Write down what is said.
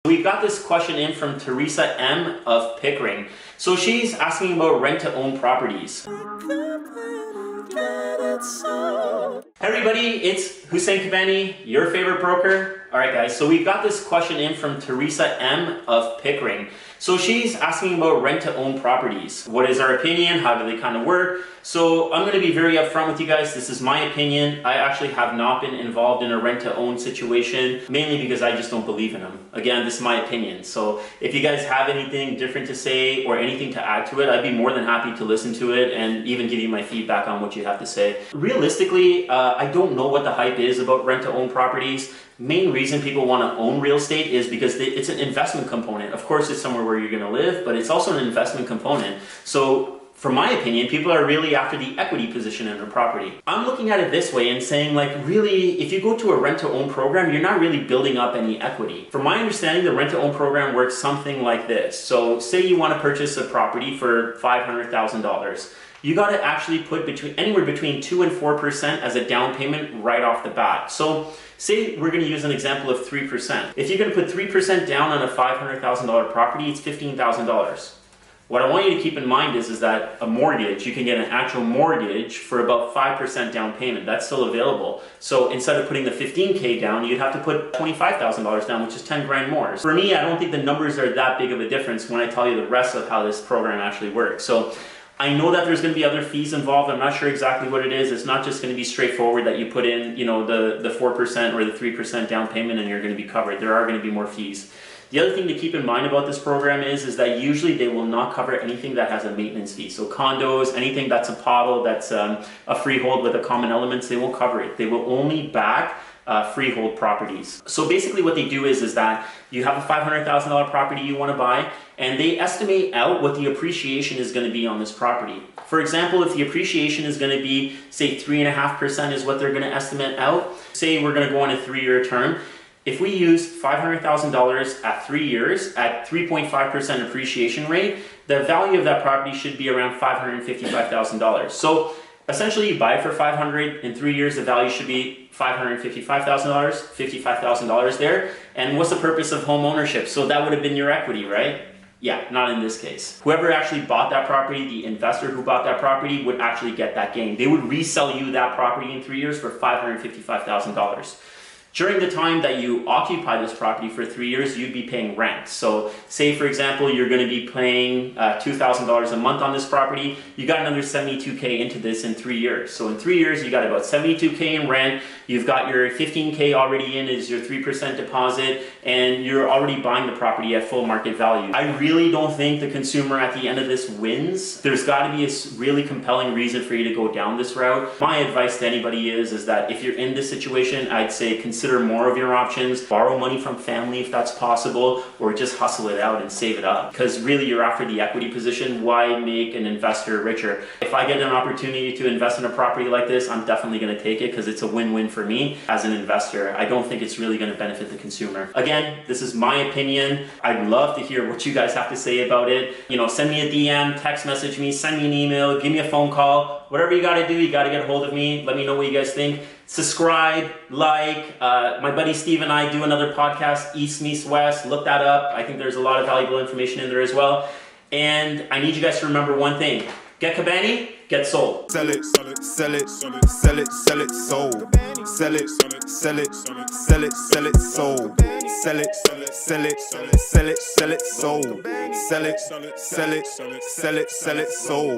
We got this question in from Teresa M of Pickering. So she's asking about rent-to-own properties. Hey everybody, it's Hussein Kabani, your favorite broker. Alright guys, so we got this question in from Teresa M of Pickering. So she's asking about rent-to-own properties. What is our opinion? How do they kind of work? So I'm going to be very upfront with you guys. This is my opinion. I actually have not been involved in a rent-to-own situation, mainly because I just don't believe in them. Again, this is my opinion. So if you guys have anything different to say or anything to add to it, I'd be more than happy to listen to it and even give you my feedback on what you have to say. Realistically, I don't know what the hype is about rent-to-own properties. Main reason people want to own real estate is because it's an investment component. Of course, it's somewhere where you're going to live, but it's also an investment component. So, for my opinion, people are really after the equity position in their property. I'm looking at it this way and saying, like, really, if you go to a rent-to-own program, you're not really building up any equity. From my understanding, the rent-to-own program works something like this. So, say you want to purchase a property for $500,000. You got to actually put anywhere between 2 and 4% as a down payment right off the bat. So say we're going to use an example of 3%. If you're going to put 3% down on a $500,000 property, it's $15,000. What I want you to keep in mind is that a mortgage, you can get an actual mortgage for about 5% down payment. That's still available. So instead of putting the $15K down, you'd have to put $25,000 down, which is 10 grand more. For me, I don't think the numbers are that big of a difference when I tell you the rest of how this program actually works. So I know that there's going to be other fees involved. I'm not sure exactly what it is. It's not just going to be straightforward that you put in, you know, the 4% or the 3% down payment and you're going to be covered. There are going to be more fees. The other thing to keep in mind about this program is that usually they will not cover anything that has a maintenance fee. So condos, anything that's a pottle, that's a freehold with a common elements, they won't cover it. They will only back freehold properties. So basically what they do is that you have a $500,000 property you want to buy, and they estimate out what the appreciation is going to be on this property. For example, if the appreciation is going to be, say, 3.5% is what they're going to estimate out, say we're going to go on a 3-year term. If we use $500,000 at 3 years at 3.5% appreciation rate, the value of that property should be around $555,000. So essentially, you buy it for $500,000. In 3 years, the value should be $555,000, $55,000 there. And what's the purpose of home ownership? So that would have been your equity, right? Yeah, not in this case. Whoever actually bought that property, the investor who bought that property, would actually get that gain. They would resell you that property in 3 years for $555,000. During the time that you occupy this property for 3 years, you'd be paying rent. So say, for example, you're going to be paying $2,000 a month on this property. You got another $72K into this in 3 years. So in 3 years, you got about $72K in rent. You've got your $15K already in as your 3% deposit, and you're already buying the property at full market value. I really don't think the consumer at the end of this wins. There's got to be a really compelling reason for you to go down this route. My advice to anybody is that if you're in this situation, I'd say consider more of your options. Borrow money from family if that's possible, or just hustle it out and save it up. Because really you're after the equity position. Why make an investor richer? If I get an opportunity to invest in a property like this, I'm definitely going to take it because it's a win-win for me as an investor. I don't think it's really going to benefit the consumer. Again, this is my opinion. I'd love to hear what you guys have to say about it. You know, send me a DM, text message me, send me an email, give me a phone call. Whatever you got to do, you got to get a hold of me. Let me know what you guys think. Subscribe, like. My buddy Steve and I do another podcast, East Meets West. Look that up. I think there's a lot of valuable information in there as well. And I need you guys to remember one thing. Get Kabani, get sold. Sell it, sell it, sell it, sell it, sell it, sold. Sell it, sell it, sell it, sell it, sell it, sold. Sell it, sell it, sell it, sell it, sell it, sold. Sell it, sell it, sell it, sell it, sell it, sold.